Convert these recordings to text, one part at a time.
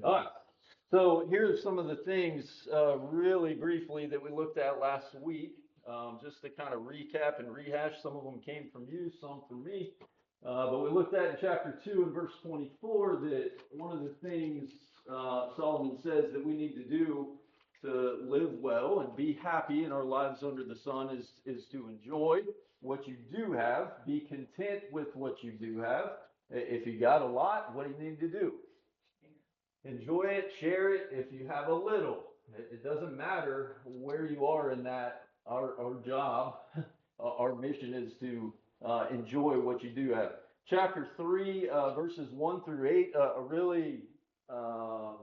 All right. So here's some of the things, really briefly, that we looked at last week. Just to kind of recap and rehash. Some of them came from you, some from me. But we looked at in chapter 2 and verse 24 that one of the things Solomon says that we need to do to live well and be happy in our lives under the sun is to enjoy what you do have, be content with what you do have. If you got a lot, what do you need to do? Enjoy it, share it if you have a little. It doesn't matter where you are in that. Our job, our mission is to enjoy what you do have. Chapter 3, verses 1 through 8, a really um,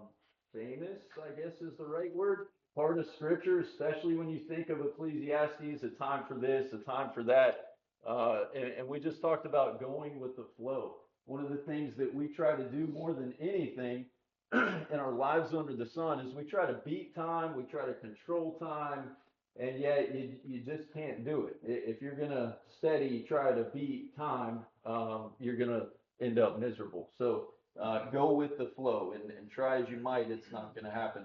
famous, I guess is the right word, part of Scripture, especially when you think of Ecclesiastes, a time for this, a time for that. And we just talked about going with the flow. One of the things that we try to do more than anything in our lives under the sun is we try to beat time, we try to control time, and yet you just can't do it. If you're gonna steady try to beat time, you're gonna end up miserable. So go with the flow and try as you might, it's not gonna happen.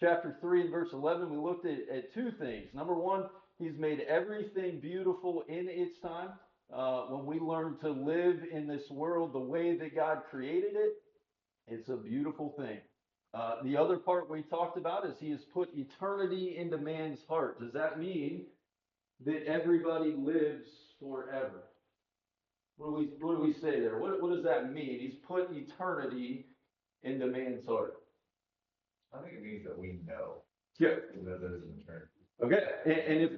Chapter 3 and verse 11, we looked at two things. Number one, he's made everything beautiful in its time. When we learn to live in this world the way that God created it, it's a beautiful thing. The other part we talked about is he has put eternity into man's heart. Does that mean that everybody lives forever? What do we say there? What does that mean? He's put eternity into man's heart. I think it means that we know Yeah. that there's an eternity. Okay. And if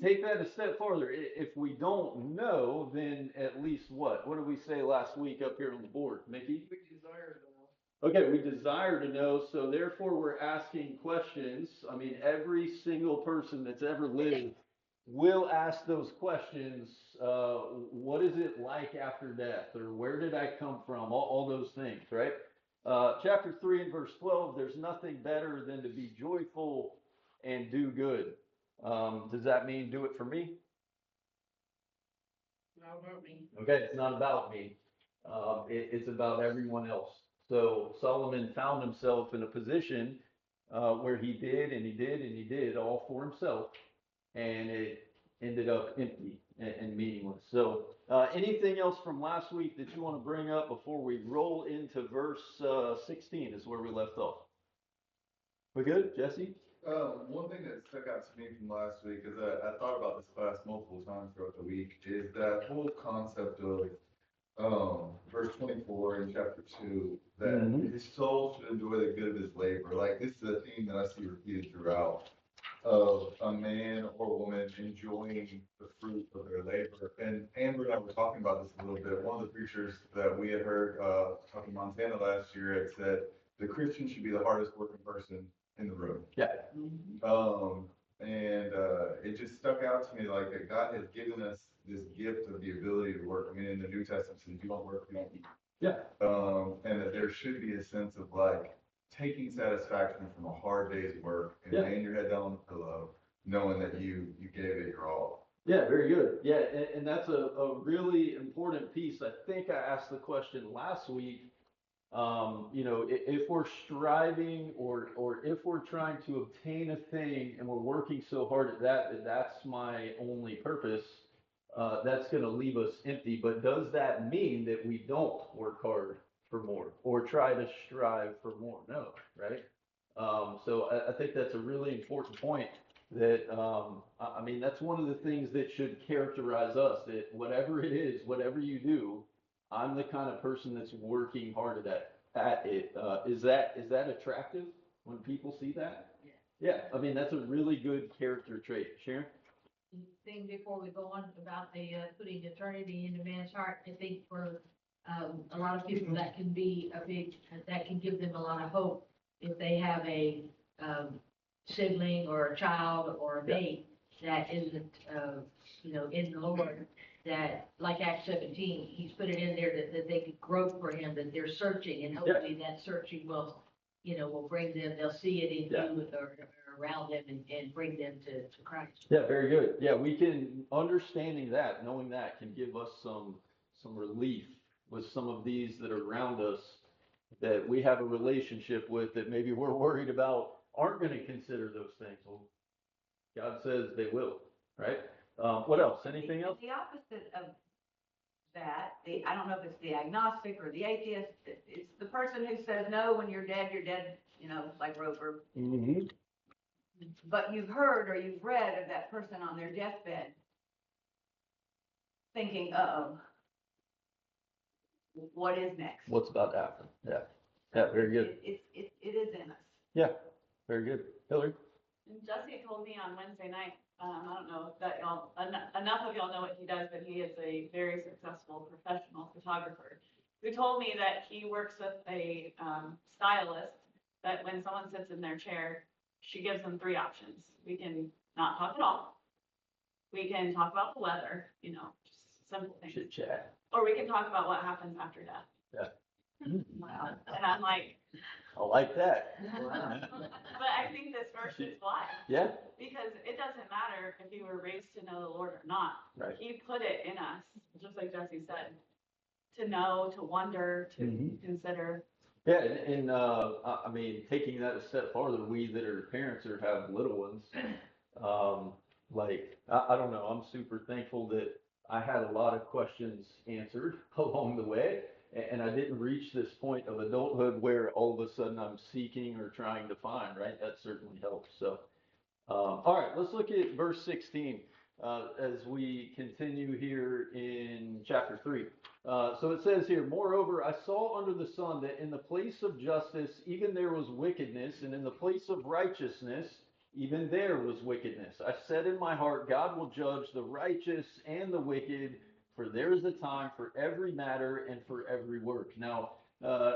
take that a step farther, if we don't know, then at least what? What did we say last week up here on the board, Mickey? We desire to know. Okay, we desire to know, so therefore we're asking questions. I mean, every single person that's ever lived will ask those questions. What is it like after death? Or where did I come from? All those things, right? Chapter 3 and verse 12, there's nothing better than to be joyful and do good. Does that mean do it for me? Not about me. Okay, it's not about me. It's about everyone else. So Solomon found himself in a position where he did and he did and he did all for himself, and it ended up empty and meaningless. So, anything else from last week that you want to bring up before we roll into verse 16 is where we left off? We good, Jesse? One thing that stuck out to me from last week is that I thought about this class multiple times throughout the week is that whole concept of verse 24 in chapter 2 that his soul should enjoy the good of his labor. Like this is a theme that I see repeated throughout of a man or woman enjoying the fruit of their labor. And Amber and I were talking about this a little bit. One of the preachers that we had heard up in Montana last year had said the Christian should be the hardest working person in the room. Yeah. It just stuck out to me like that God has given us this gift of the ability to work. I mean, in the New Testament, it says you don't work, you don't eat. Yeah. And that there should be a sense of like taking satisfaction from a hard day's work and laying your head down on the pillow, knowing that you gave it your all. Yeah, very good. Yeah, and that's a really important piece. I think I asked the question last week. If we're striving or if we're trying to obtain a thing and we're working so hard at that's my only purpose, that's going to leave us empty. But does that mean that we don't work hard for more or try to strive for more? No, right? So I think that's a really important point that, I mean, that's one of the things that should characterize us, that whatever it is, whatever you do, I'm the kind of person that's working hard at it. Is that attractive when people see that? Yeah. Yeah, I mean, that's a really good character trait. Sharon? Thing before we go on about the putting eternity into man's heart, I think for a lot of people that can be that can give them a lot of hope if they have a sibling or a child or a mate that isn't, in the Lord, that like Acts 17, he's put it in there that they could grow for him, that they're searching, and hopefully that searching will bring them, they'll see it in you or around them and bring them to Christ. Yeah, very good. Yeah, we can, understanding that, knowing that can give us some relief with some of these that are around us that we have a relationship with that maybe we're worried about aren't going to consider those things. Well, God says they will, right? What else? Anything else? The opposite of that, I don't know if it's the agnostic or the atheist, it's the person who says, no, when you're dead, like Roper. Mm-hmm. But you've heard or you've read of that person on their deathbed thinking, uh-oh, what is next? What's about to happen? Yeah. Yeah, very good. It is in us. Yeah, very good. Hillary? And Jesse told me on Wednesday night, I don't know if that enough of y'all know what he does, but he is a very successful professional photographer. Who told me that he works with a stylist that when someone sits in their chair, she gives them three options. We can not talk at all. We can talk about the weather, just simple things. Chit chat. Or we can talk about what happens after death. Yeah. Wow. And I'm like, I like that. but I think this verse is life. Yeah. Because it doesn't matter if you were raised to know the Lord or not. Right. He put it in us, just like Jesse said, to know, to wonder, to consider. Yeah, and I mean, taking that a step farther, we that are parents or have little ones, I don't know, I'm super thankful that I had a lot of questions answered along the way, and I didn't reach this point of adulthood where all of a sudden I'm seeking or trying to find, right? That certainly helps. So, all right, let's look at verse 16 as we continue here in chapter 3. So it says here, moreover, I saw under the sun that in the place of justice, even there was wickedness, and in the place of righteousness, even there was wickedness. I said in my heart, God will judge the righteous and the wicked, for there is a time for every matter and for every work. Now,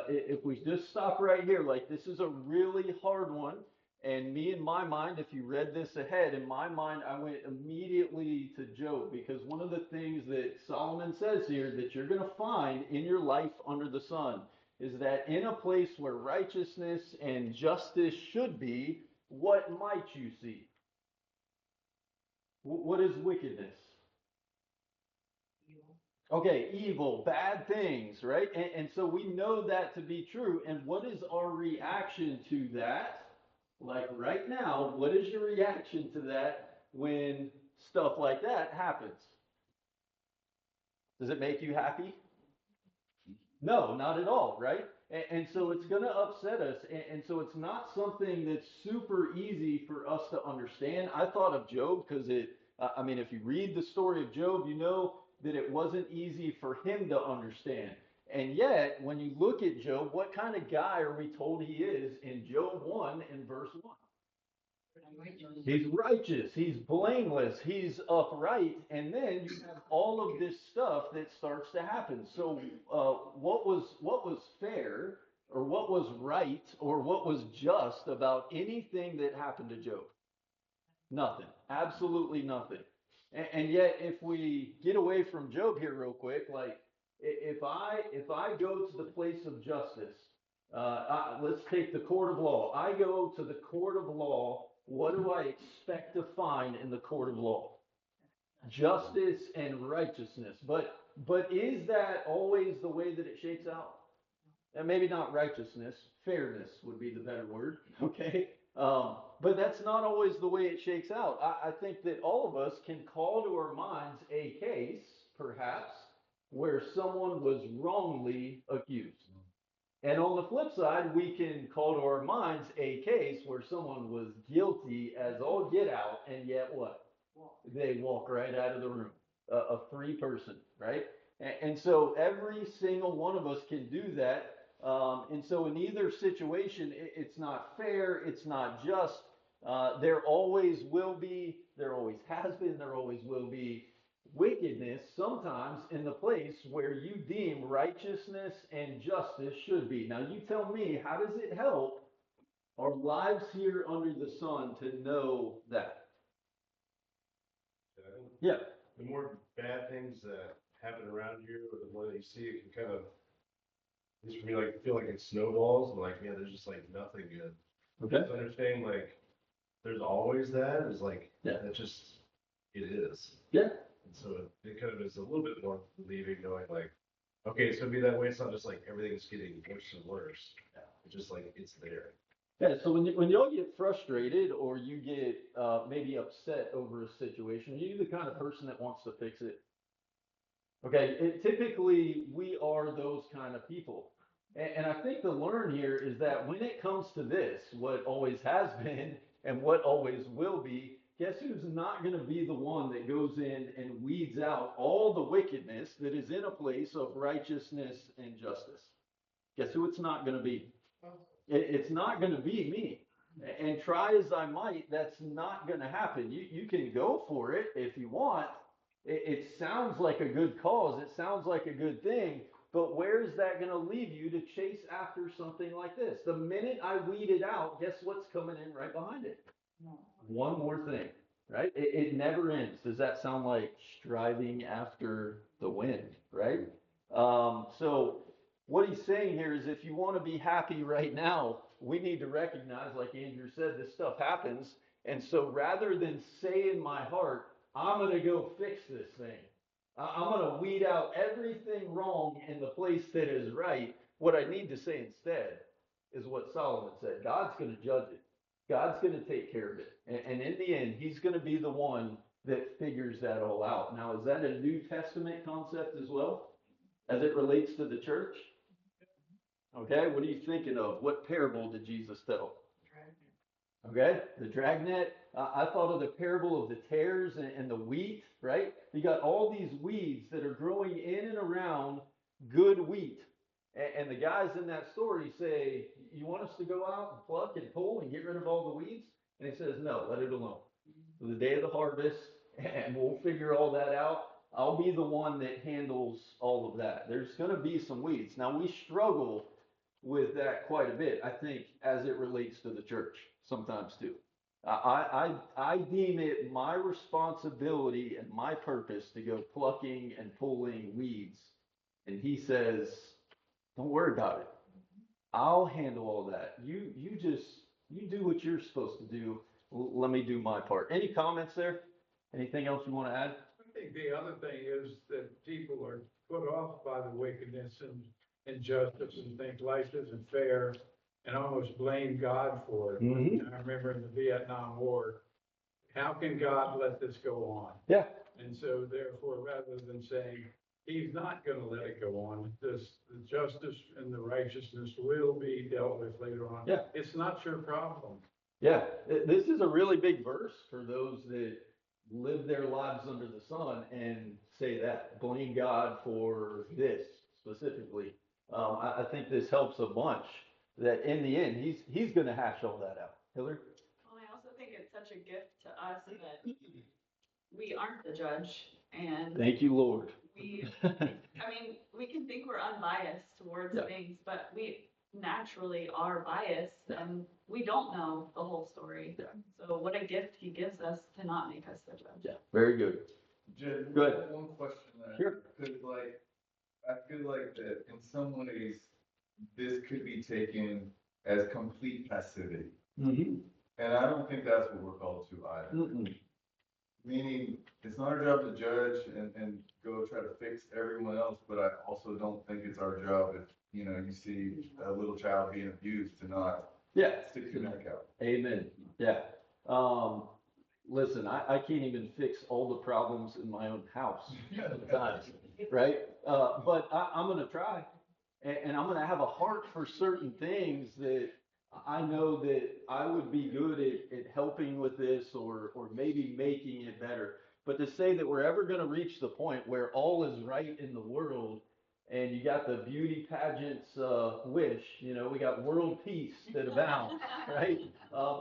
if we just stop right here, like this is a really hard one. And me, in my mind, if you read this ahead, in my mind, I went immediately to Job, because one of the things that Solomon says here that you're going to find in your life under the sun is that in a place where righteousness and justice should be, what might you see? What is wickedness? Okay, evil, bad things, right? And so we know that to be true. And what is our reaction to that? Like right now, what is your reaction to that when stuff like that happens? Does it make you happy? No, not at all, right? And so it's going to upset us. And so it's not something that's super easy for us to understand. I thought of Job because I mean, if you read the story of Job, you know that it wasn't easy for him to understand. And yet, when you look at Job, what kind of guy are we told he is in Job 1 and verse 1? He's righteous, he's blameless, he's upright, and then you have all of this stuff that starts to happen. So, what was fair, or what was right, or what was just about anything that happened to Job? Nothing, absolutely nothing. And yet, if we get away from Job here real quick, like if I go to the place of justice, let's take the court of law. I go to the court of law. What do I expect to find in the court of law? Justice and righteousness. But is that always the way that it shakes out? And maybe not righteousness, fairness would be the better word, okay? But that's not always the way it shakes out. I think that all of us can call to our minds a case, perhaps, where someone was wrongly accused. And on the flip side, we can call to our minds a case where someone was guilty as all get out, and yet what? They walk right out of the room. A free person, right? And so every single one of us can do that. And so in either situation, it's not fair, it's not just. There always will be, there always has been, there always will be wickedness sometimes in the place where you deem righteousness and justice should be. Now you tell me, how does it help our lives here under the sun to know that? Yeah. The more bad things that happen around you, or the more that you see, it can kind of, at least for me, like feel like it snowballs. And like, man, there's just like nothing good. Okay. Just understanding like there's always that is like that just it is. Yeah. And so it kind of is a little bit more relieving knowing like Okay, so be that way, it's not just like everything's getting worse and worse. It's just like, it's there. Yeah, so when y'all get frustrated or you get maybe upset over a situation, are you the kind of person that wants to fix it? Okay, typically we are those kind of people. And I think the learn here is that when it comes to this, what always has been and what always will be, guess who's not going to be the one that goes in and weeds out all the wickedness that is in a place of righteousness and justice? Guess who it's not going to be? It's not going to be me. And try as I might, that's not going to happen. You can go for it if you want. It sounds like a good cause. It sounds like a good thing. But where is that going to leave you to chase after something like this? The minute I weed it out, guess what's coming in right behind it? One more thing, right? It never ends. Does that sound like striving after the wind, right? So what he's saying here is if you want to be happy right now, we need to recognize, like Andrew said, this stuff happens. And so rather than say in my heart, I'm going to go fix this thing, I'm going to weed out everything wrong in the place that is right, what I need to say instead is what Solomon said. God's going to judge it. God's going to take care of it. And in the end, he's going to be the one that figures that all out. Now, is that a New Testament concept as well, as it relates to the church? Okay, what are you thinking of? What parable did Jesus tell? Okay, the dragnet. I thought of the parable of the tares and the wheat, right? You got all these weeds that are growing in and around good wheat. And the guys in that story say, you want us to go out and pluck and pull and get rid of all the weeds? And he says, no, let it alone. For the day of the harvest, and we'll figure all that out. I'll be the one that handles all of that. There's going to be some weeds. Now, we struggle with that quite a bit, I think, as it relates to the church sometimes too. I deem it my responsibility and my purpose to go plucking and pulling weeds. And he says, don't worry about it. I'll handle all that. You do what you're supposed to do. Let me do my part. Any comments there? Anything else you want to add? I think the other thing is that people are put off by the wickedness and injustice and think life isn't fair and almost blame God for it. Mhm. I remember in the Vietnam War, how can God let this go on? Yeah. And so therefore, rather than saying, he's not gonna let it go on, the justice and the righteousness will be dealt with later on. Yeah. It's not your problem. Yeah, this is a really big verse for those that live their lives under the sun and say that, blame God for this specifically. I think this helps a bunch that in the end, he's going to hash all that out. Hillary? Well, I also think it's such a gift to us that we aren't the judge and Thank you, Lord. I mean, we can think we're unbiased towards Yeah. things, but we naturally are biased Yeah. and we don't know the whole story. Yeah. So what a gift he gives us to not make us the judge. Yeah, very good. Jen, Good. one question there. Sure. Because like, I feel like that in some ways, this could be taken as complete passivity. Mm-hmm. And I don't think that's what we're called to either. Mm-mm. Meaning, it's not our job to judge and go try to fix everyone else, but I also don't think it's our job if, you see a little child being abused to not Yeah. stick your neck out. Amen. Yeah. Listen, I can't even fix all the problems in my own house sometimes, right? But I'm going to try, and I'm going to have a heart for certain things that I know that I would be good at helping with this or maybe making it better. But to say that we're ever going to reach the point where all is right in the world and you got the beauty pageant's wish, we got world peace that abounds, right?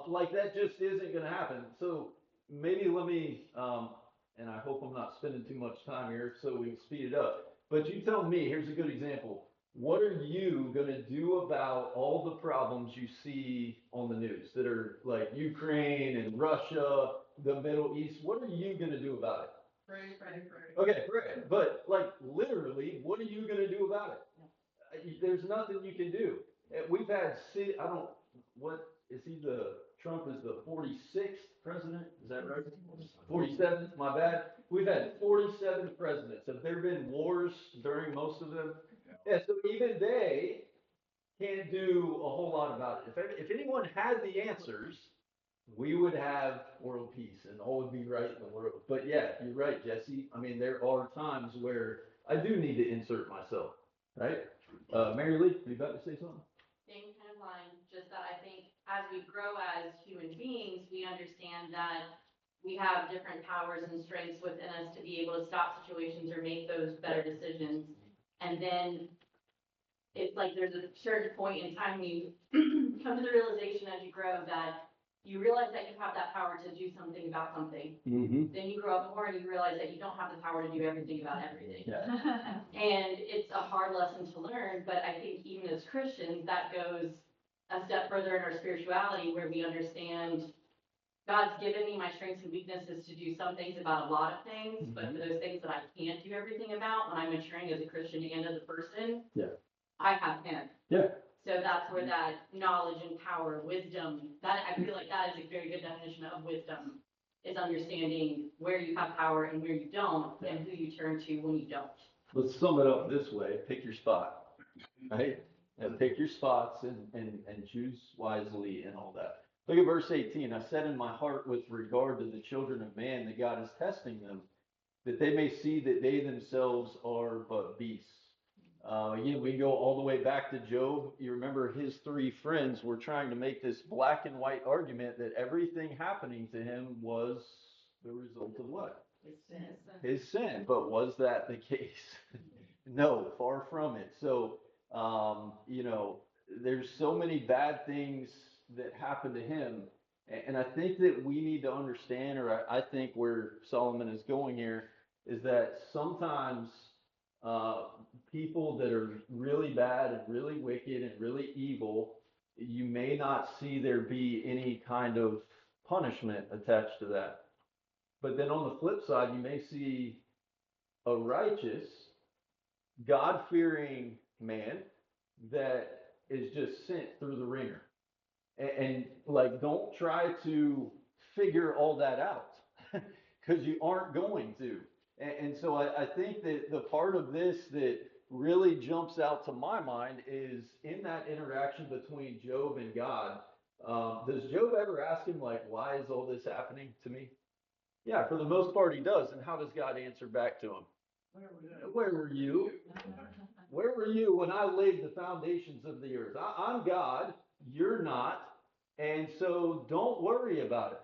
Like that just isn't going to happen. So maybe let me, and I hope I'm not spending too much time here so we can speed it up. But you tell me, here's a good example. What are you going to do about all the problems you see on the news that are like Ukraine and Russia, the Middle East? What are you going to do about it? Pray. Okay, pray. But like literally, what are you going to do about it? There's nothing you can do. We've had, Trump is the 46th president? Is that right? 47th, my bad. We've had 47 presidents. Have there been wars during most of them? Yeah, so even they can't do a whole lot about it. If anyone had the answers, we would have world peace and all would be right in the world. But yeah, you're right, Jesse. I mean, there are times where I do need to insert myself, right? Mary Lee, you about to say something? Same kind of line, just that I think as we grow as human beings, we understand that we have different powers and strengths within us to be able to stop situations or make those better decisions. And then it's like there's a certain point in time when you come to the realization as you grow that you realize that you have that power to do something about something. Mm-hmm. Then you grow up more and you realize that you don't have the power to do everything about everything. Yeah. And it's a hard lesson to learn, but I think even as Christians, that goes a step further in our spirituality where we understand God's given me my strengths and weaknesses to do some things about a lot of things, but for those things that I can't do everything about, when I'm maturing as a Christian and as a person, Yeah. I have Him. Yeah. So that's where that knowledge and power, wisdom, that I feel like that is a very good definition of wisdom, is understanding where you have power and where you don't, and who you turn to when you don't. Let's sum it up this way: pick your spot, right? And pick your spots and choose wisely and all that. Look at verse 18. I said in my heart with regard to the children of man that God is testing them, that they may see that they themselves are but beasts. Again, we go all the way back to Job. You remember his three friends were trying to make this black and white argument that everything happening to him was the result of what? His sin. His sin. But was that the case? No, far from it. So, there's so many bad things that happened to him. And I think that we need to understand, or I think where Solomon is going here, is that sometimes uh, people that are really bad and really wicked and really evil, you may not see there be any kind of punishment attached to that. But then on the flip side, you may see a righteous, God fearing man that is just sent through the ringer. And like, don't try to figure all that out because you aren't going to. And so I think that the part of this that really jumps out to my mind is in that interaction between Job and God. Does Job ever ask him, like, why is all this happening to me? Yeah, for the most part, he does. And how does God answer back to him? Where were you? Where were you when I laid the foundations of the earth? I'm God, you're not, and so don't worry about it.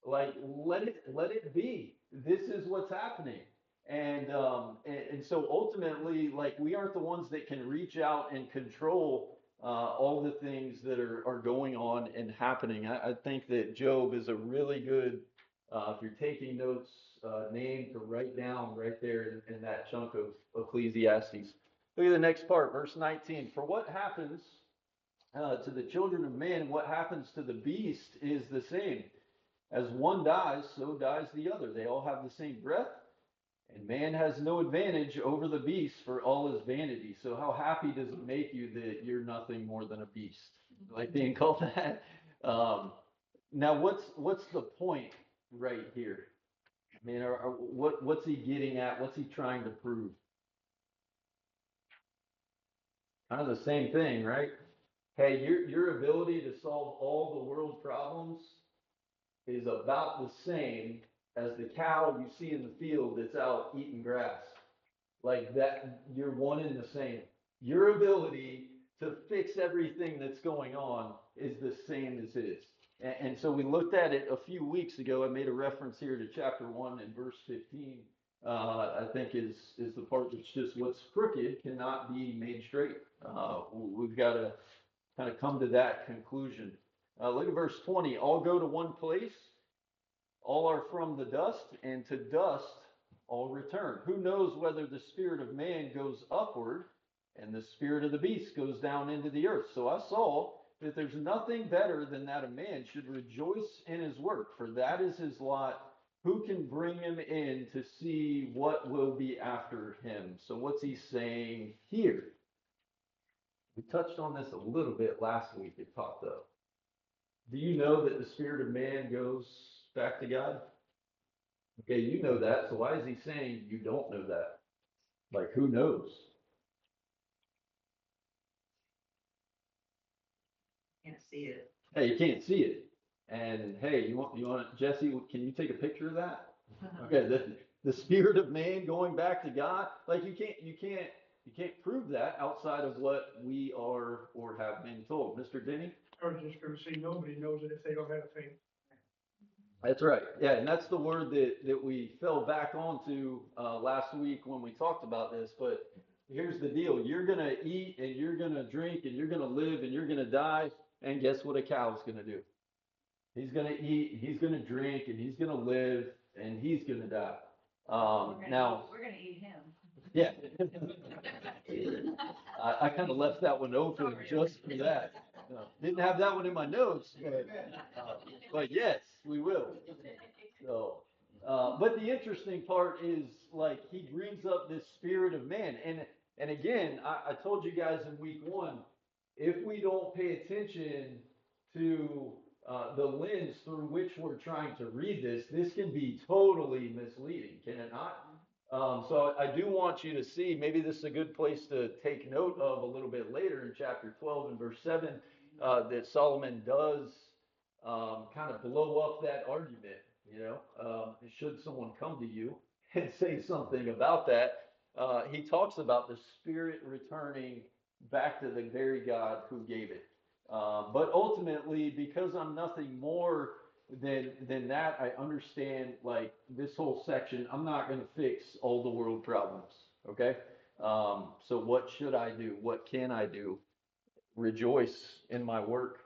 Like, let it be. This is what's happening. And so ultimately, like, we aren't the ones that can reach out and control all the things that are going on and happening. I think that Job is a really good, if you're taking notes, name to write down right there in that chunk of Ecclesiastes. Look at the next part, verse 19. For what happens to the children of man, what happens to the beast is the same. As one dies, so dies the other. They all have the same breath, and man has no advantage over the beast for all his vanity. So how happy does it make you that you're nothing more than a beast? Like being called that? Now, what's the point right here? I mean, what's he getting at? What's he trying to prove? Kind of the same thing, right? Hey, your ability to solve all the world's problems is about the same as the cow you see in the field that's out eating grass. Like that, you're one and the same. Your ability to fix everything that's going on is the same as his. And so we looked at it a few weeks ago. I made a reference here to chapter 1 and verse 15. I think is the part that's just what's crooked cannot be made straight. We've got to kind of come to that conclusion. Look at verse 20. All go to one place. All are from the dust, and to dust all return. Who knows whether the spirit of man goes upward and the spirit of the beast goes down into the earth? So I saw that there's nothing better than that a man should rejoice in his work, for that is his lot. Who can bring him in to see what will be after him? So what's he saying here? We touched on this a little bit last week at Talk Though. Do you know that the spirit of man goes back to God? Okay, you know that, so why is he saying you don't know that? Like, who knows? see it. Hey, you can't see it. And hey, you want, Jesse, can you take a picture of that? Okay, the spirit of man going back to God, like you can't prove that outside of what we are or have been told. Mr. Denny? I was just gonna say, nobody knows it if they don't have faith. That's right. Yeah, and that's the word that we fell back onto last week when we talked about this. But here's the deal: you're gonna eat and you're gonna drink and you're gonna live and you're gonna die. And guess what a cow's gonna do? He's gonna eat, he's gonna drink, and he's gonna live, and he's gonna die. Now, We're gonna eat him. yeah. I kind of left that one open just for that. Didn't have that one in my notes, but yes, we will. So, but the interesting part is like he brings up this spirit of man, and again, I told you guys in week one, if we don't pay attention to the lens through which we're trying to read this, this can be totally misleading, can it not? So I do want you to see, maybe this is a good place to take note of a little bit later in chapter 12 and verse 7, that Solomon does kind of blow up that argument, you know, should someone come to you and say something about that, he talks about the spirit returning back to the very God who gave it. But ultimately, because I'm nothing more than that, I understand like this whole section. I'm not going to fix all the world problems. Okay. So what should I do? What can I do? Rejoice in my work.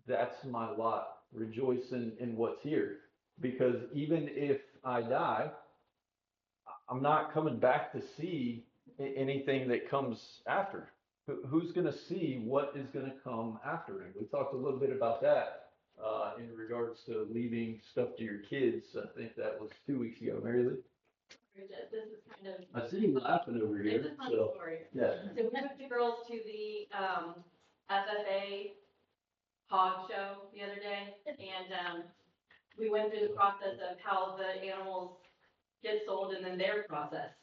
That's my lot. Rejoice in what's here. Because even if I die, I'm not coming back to see anything that comes after. Who's going to see what is going to come after him? We talked a little bit about that in regards to leaving stuff to your kids. I think that was 2 weeks ago, Mary Lee. This is kind of. I see you laughing over here. It's a fun So, story. yeah. So we took the girls to the FFA hog show the other day, and we went through the process of how the animals get sold and then they're processed.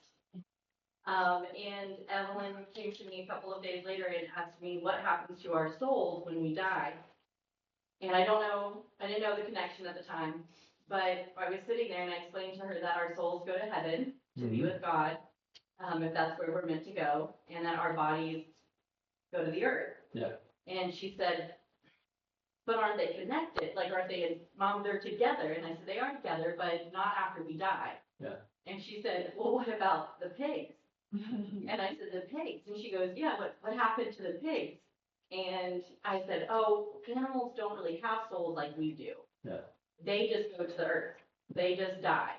And Evelyn came to me a couple of days later and asked me what happens to our souls when we die. And I didn't know the connection at the time, but I was sitting there and I explained to her that our souls go to heaven to be with God, if that's where we're meant to go, and that our bodies go to the earth. Yeah. And she said, but aren't they connected? Like, aren't they, Mom, they're together? And I said, they are together, but not after we die. Yeah. And she said, well, what about the pigs? And I said, the pigs. And she goes, yeah, what happened to the pigs? And I said, oh, animals don't really have souls like we do. Yeah. They just go to the earth. They just die.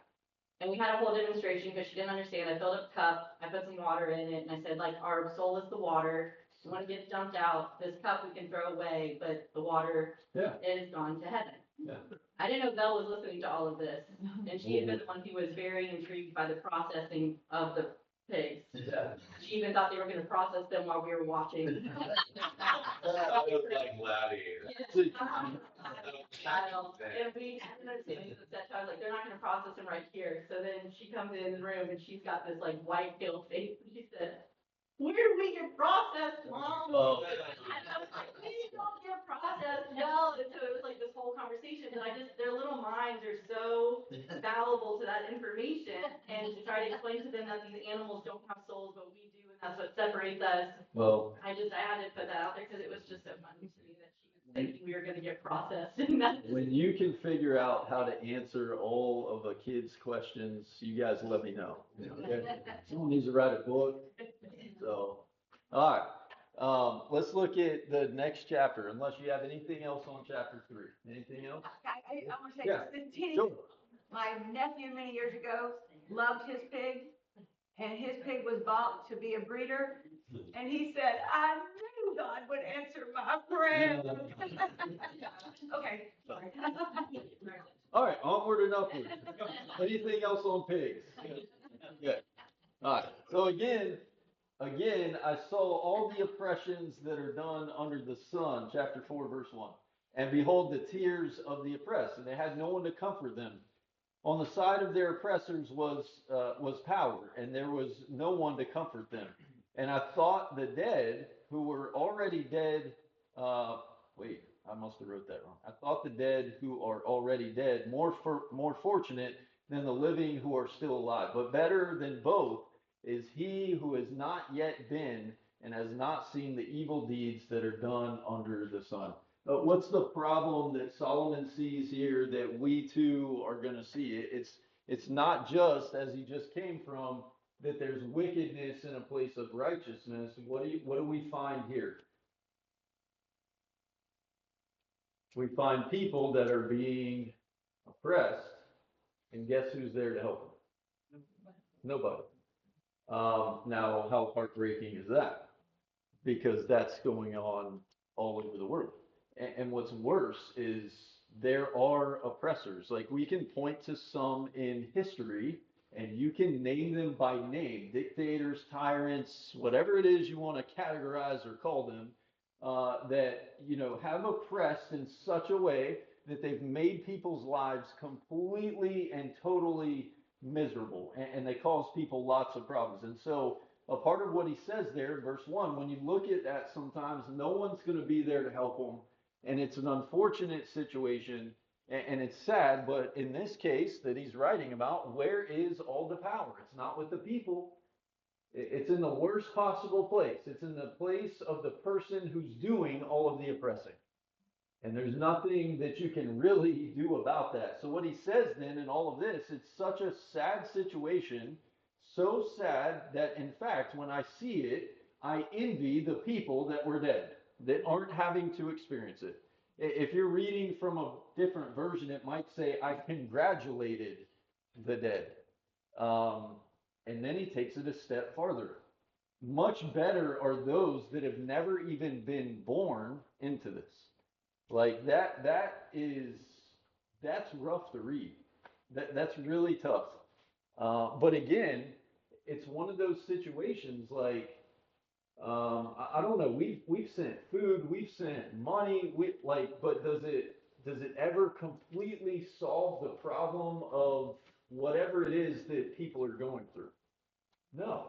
And we had a whole demonstration because she didn't understand. I filled up a cup, I put some water in it, and I said, like, our soul is the water. When it gets dumped out, this cup we can throw away, but the water is gone to heaven. Yeah. I didn't know Belle was listening to all of this, and she had been the one who was very intrigued by the processing of the pigs. Yeah. She even thought they were going to process them while we were watching. That was like gladiator. I know. And we didn't understand any of the set. I was like, they're not going to process them right here. So then she comes in the room and she's got this like white pale face, and she said, where do we get processed, Mom? Oh. And I was like, we don't get processed, no. And so it was like this whole conversation, and their little minds are so fallible to that information. And to try to explain to them that these animals don't have souls, but we do, and that's what separates us. Well, I had to put that out there because it was just so funny to me that she was thinking we were going to get processed. And that's when you can figure out how to answer all of a kid's questions, you guys let me know. Okay? Someone needs to write a book. So, all right. Let's look at the next chapter, unless you have anything else on chapter 3. Anything else? I want to say, Yeah. this teeny, Sure. my nephew many years ago loved his pig, and his pig was bought to be a breeder, and he said, I knew God would answer my prayer. Okay, sorry. All right, onward and upward. Anything else on pigs? Good. All right. So again, I saw all the oppressions that are done under the sun, chapter 4, verse 1. And behold, the tears of the oppressed, and they had no one to comfort them. On the side of their oppressors was power, and there was no one to comfort them. And I thought the dead, who were already dead, I must have wrote that wrong. I thought the dead who are already dead more fortunate than the living who are still alive. But better than both is he who has not yet been and has not seen the evil deeds that are done under the sun. What's the problem that Solomon sees here that we too are going to see? It's not just, as he just came from, that there's wickedness in a place of righteousness. What do we find here? We find people that are being oppressed, and guess who's there to help them? Nobody. Now, how heartbreaking is that? Because that's going on all over the world. And what's worse is there are oppressors. Like we can point to some in history and you can name them by name, dictators, tyrants, whatever it is you want to categorize or call them, that, have oppressed in such a way that they've made people's lives completely and totally miserable. And they cause people lots of problems. And so, a part of what he says there, verse 1, when you look at that, sometimes no one's going to be there to help them. And it's an unfortunate situation and it's sad, but in this case that he's writing about, where is all the power? It's not with the people. It's in the worst possible place. It's in the place of the person who's doing all of the oppressing. And there's nothing that you can really do about that. So what he says then in all of this, it's such a sad situation, so sad that in fact, when I see it, I envy the people that were dead, that aren't having to experience it. If you're reading from a different version, it might say, I congratulated the dead. And then he takes it a step farther. Much better are those that have never even been born into this. Like that's rough to read. That's really tough. But again, it's one of those situations like, I don't know, we've sent food, we've sent money, but does it ever completely solve the problem of whatever it is that people are going through? No.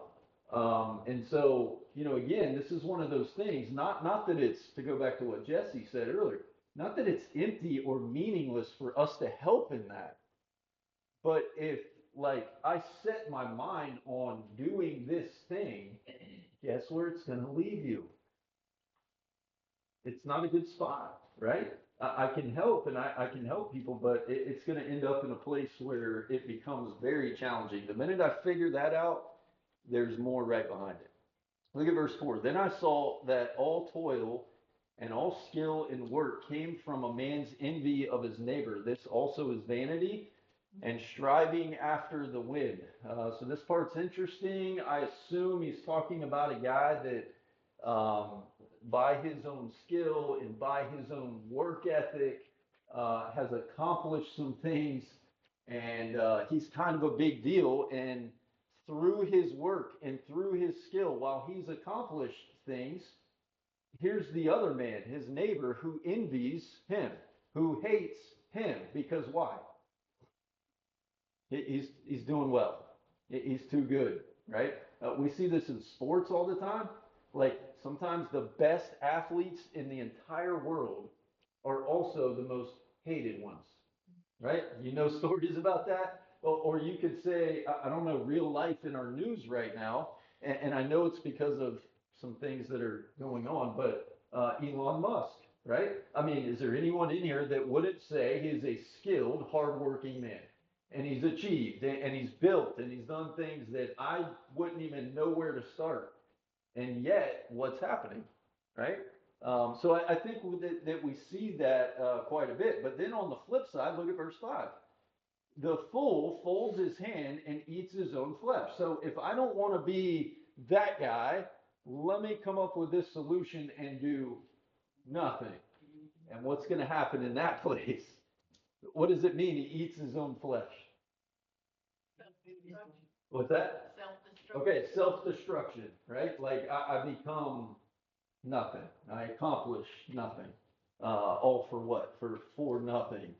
And so, again, this is one of those things, not that it's, to go back to what Jesse said earlier, not that it's empty or meaningless for us to help in that, but if, like, I set my mind on doing this thing, guess where it's going to leave you? It's not a good spot, right? I can help and I can help people, but it's going to end up in a place where it becomes very challenging. The minute I figure that out, there's more right behind it. Look at verse 4. Then I saw that all toil and all skill in work came from a man's envy of his neighbor. This also is vanity and striving after the wind. So this part's interesting. I assume he's talking about a guy that, by his own skill and by his own work ethic, has accomplished some things, and he's kind of a big deal. And through his work and through his skill, while he's accomplished things, here's the other man, his neighbor, who envies him, who hates him. Because why? He's doing well. He's too good, right? We see this in sports all the time. Like sometimes the best athletes in the entire world are also the most hated ones, right? You know stories about that? Or you could say, I don't know, real life in our news right now, and I know it's because of some things that are going on, but Elon Musk, right? I mean, is there anyone in here that wouldn't say he's a skilled, hardworking man? And he's achieved, and he's built, and he's done things that I wouldn't even know where to start. And yet, what's happening, right? So I think that we see that quite a bit. But then on the flip side, look at verse 5. The fool folds his hand and eats his own flesh. So if I don't want to be that guy, let me come up with this solution and do nothing. And what's going to happen in that place? What does it mean he eats his own flesh? What's that? Self-destruct. Okay, self-destruction, right? Like I become nothing. I accomplish nothing. All for what? For nothing.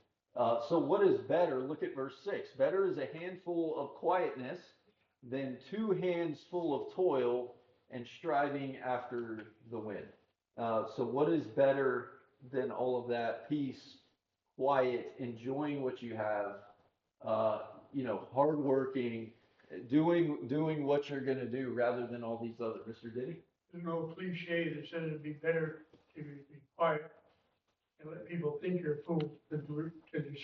So what is better? Look at verse 6. Better is a handful of quietness than 2 hands full of toil and striving after the wind. So what is better than all of that. Peace, quiet, enjoying what you have, hardworking, doing what you're gonna do rather than all these other. Mr. Diddy? There's no cliche that says it'd be better to be quiet and let people think you're a fool than to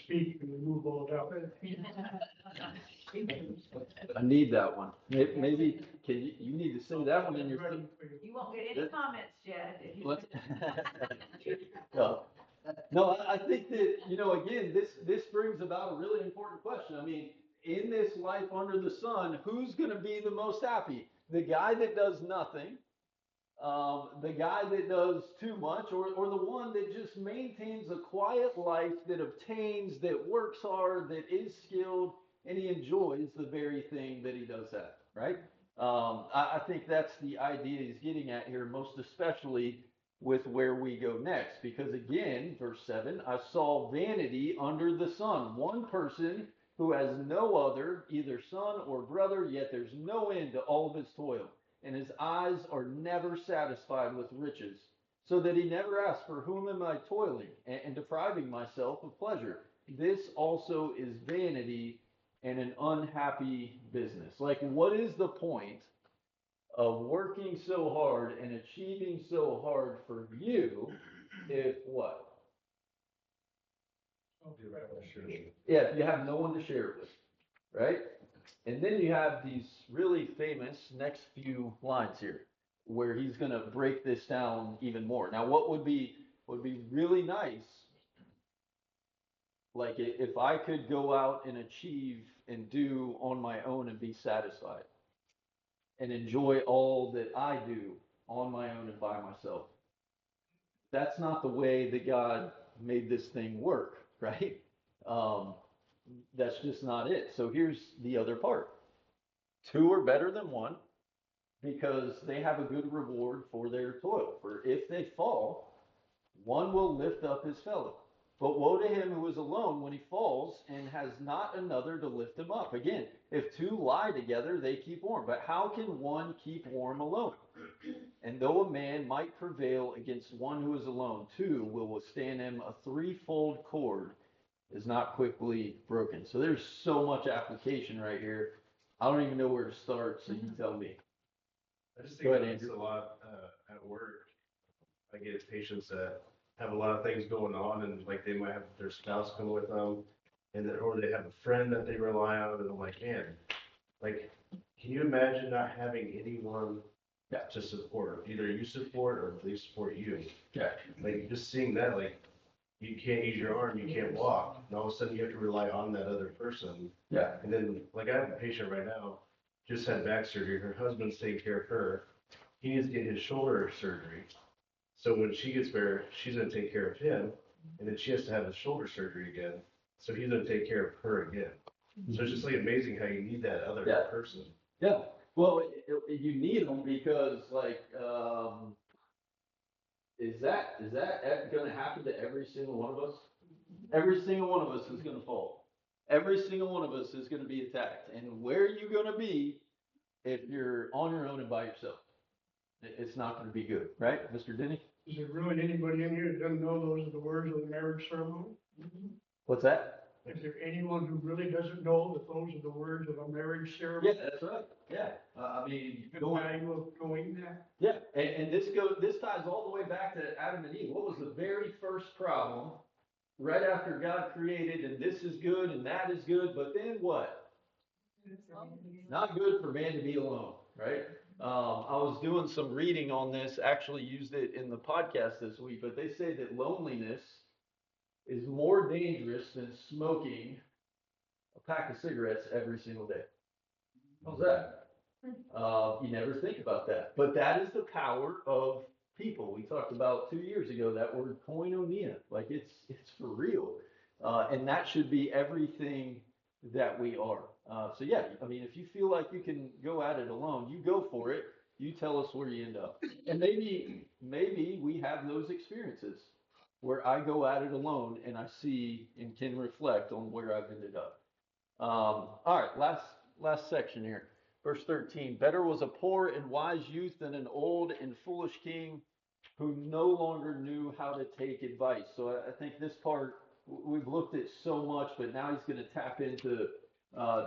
speak and remove all doubt. I need that one. Maybe, you need to say that one in your. Ready for you. You won't get any comments, Jed. if you- Let's- No, I think that, again, this brings about a really important question. I mean, in this life under the sun, who's gonna be the most happy? The guy that does nothing, the guy that does too much, or the one that just maintains a quiet life, that obtains, that works hard, that is skilled, and he enjoys the very thing that he does have, right? I think that's the idea he's getting at here, most especially with where we go next. Because again, verse 7, I saw vanity under the sun. One person who has no other, either son or brother, yet there's no end to all of his toil. And his eyes are never satisfied with riches, so that he never asks, for whom am I toiling and depriving myself of pleasure? This also is vanity and an unhappy business. Like, what is the point of working so hard and achieving so hard for you if what? Yeah, if you have no one to share it with, right? And then you have these really famous next few lines here, where he's going to break this down even more. Now, what would be really nice, like if I could go out and achieve and do on my own and be satisfied and enjoy all that I do on my own and by myself. That's not the way that God made this thing work, right? Um, that's just not it. So here's the other part. Two are better than one because they have a good reward for their toil. For if they fall, one will lift up his fellow. But woe to him who is alone when he falls and has not another to lift him up. Again, if two lie together, they keep warm. But how can one keep warm alone? And though a man might prevail against one who is alone, two will withstand him. A threefold cord is not quickly broken. So there's so much application right here. I don't even know where to start, so you tell me. I just Go think ahead, it's Andrew. a lot at work. I get patients that have a lot of things going on, and like they might have their spouse come with them, or they have a friend that they rely on, and I'm like, man, like, can you imagine not having anyone to support? Either you support or they support you. Yeah. Like just seeing that, like you can't use your arm, you can't walk, and all of a sudden you have to rely on that other person. Yeah. And then, like I have a patient right now, just had back surgery. Her husband's taking care of her. He needs to get his shoulder surgery. So when she gets better, she's going to take care of him, and then she has to have his shoulder surgery again. So he's going to take care of her again. So it's just like amazing how you need that other person. Yeah. Well, you need them because, like, is that going to happen to every single one of us? Every single one of us is going to fall. Every single one of us is going to be attacked. And where are you going to be if you're on your own and by yourself? It's not going to be good, right, Mr. Denny? Is there really anybody in here that doesn't know those are the words of the marriage ceremony? What's that? Is there anyone who really doesn't know that those are the words of a marriage ceremony? Yeah, that's right. Yeah. I mean, The value of going there? yeah, and this ties all the way back to Adam and Eve. What was the very first problem right after God created, and this is good and that is good, but then what? Not good for man to be alone, right? I was doing some reading on this, actually used it in the podcast this week, but they say that loneliness is more dangerous than smoking a pack of cigarettes every single day. How's that? You never think about that. But that is the power of people. We talked about 2 years ago that word koinonia. Like it's for real. And that should be everything that we are. So yeah, I mean, if you feel like you can go at it alone, you go for it. You tell us where you end up. And maybe we have those experiences where I go at it alone and I see and can reflect on where I've ended up. All right, last section here. Verse 13, better was a poor and wise youth than an old and foolish king who no longer knew how to take advice. So I think this part we've looked at so much, but now he's going to tap into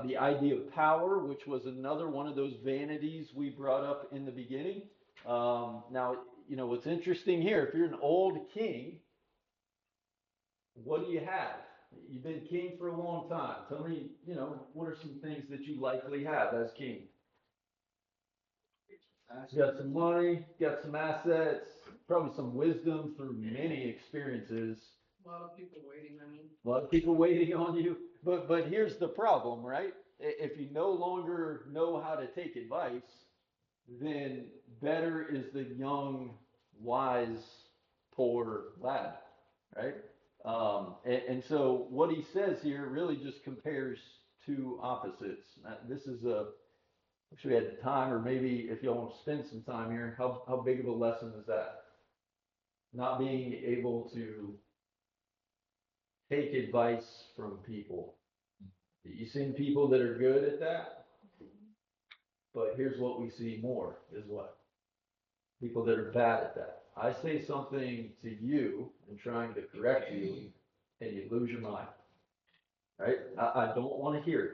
the idea of power, which was another one of those vanities we brought up in the beginning. Now, what's interesting here, if you're an old king, what do you have? You've been king for a long time. Tell me, what are some things that you likely have as king? You got some money, got some assets, probably some wisdom through many experiences. A lot of people waiting on you. A lot of people waiting on you. But here's the problem, right? If you no longer know how to take advice, then better is the young, wise, poor lad, right? And so what he says here really just compares two opposites. This is if we had time, or maybe if y'all want to spend some time here, how big of a lesson is that? Not being able to take advice from people. You've seen people that are good at that, but here's what we see more is what? People that are bad at that. I say something to you and trying to correct you, and you lose your mind, right? I don't want to hear it.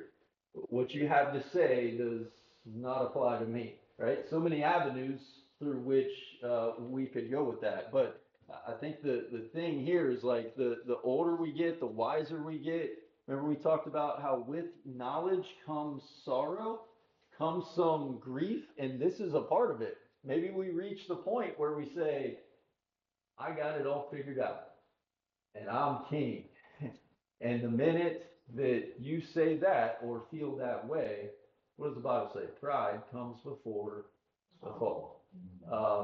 What you have to say does not apply to me, right? So many avenues through which we could go with that. But I think the thing here is like the older we get, the wiser we get. Remember we talked about how with knowledge comes sorrow, comes some grief, and this is a part of it. Maybe we reach the point where we say, I got it all figured out, and I'm king. And the minute that you say that or feel that way, what does the Bible say? Pride comes before the fall.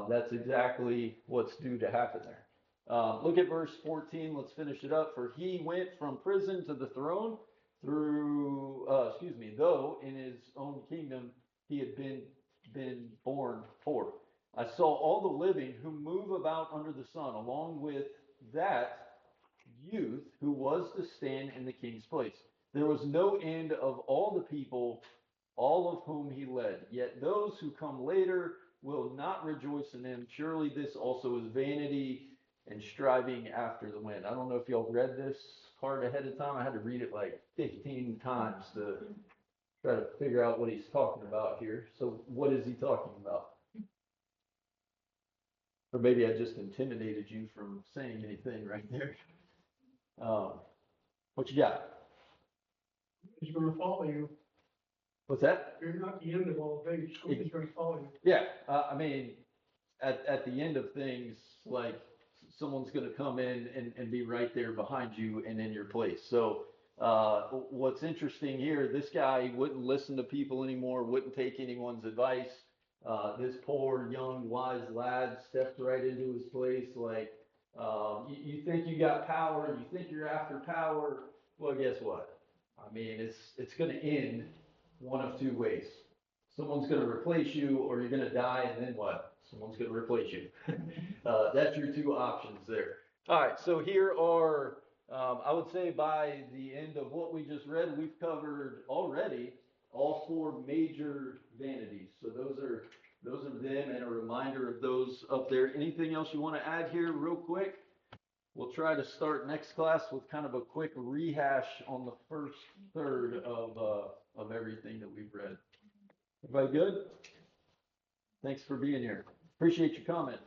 That's exactly what's due to happen there. Look at verse 14. Let's finish it up. For he went from prison to the throne though in his own kingdom he had been born poor. I saw all the living who move about under the sun, along with that youth who was to stand in the king's place. There was no end of all the people, all of whom he led. Yet those who come later will not rejoice in him. Surely this also is vanity and striving after the wind. I don't know if y'all read this part ahead of time. I had to read it like 15 times to try to figure out what he's talking about here. So what is he talking about? Or maybe I just intimidated you from saying anything right there. What you got? It's gonna follow you. What's that? You're not the end of all things. It's gonna follow you. Yeah, I mean, at the end of things, like someone's going to come in and be right there behind you and in your place. So what's interesting here, this guy wouldn't listen to people anymore, wouldn't take anyone's advice. This poor young wise lad stepped right into his place. Like you think you got power, you think you're after power. Well, guess what? I mean, it's going to end one of two ways. Someone's going to replace you, or you're going to die, and then what? Someone's going to replace you. That's your two options there. All right, so here are, I would say by the end of what we just read, we've covered already all four major vanities. So those are them, and a reminder of those up there. Anything else you want to add here real quick? We'll try to start next class with kind of a quick rehash on the first third of everything that we've read. Everybody good? Thanks for being here. Appreciate your comments.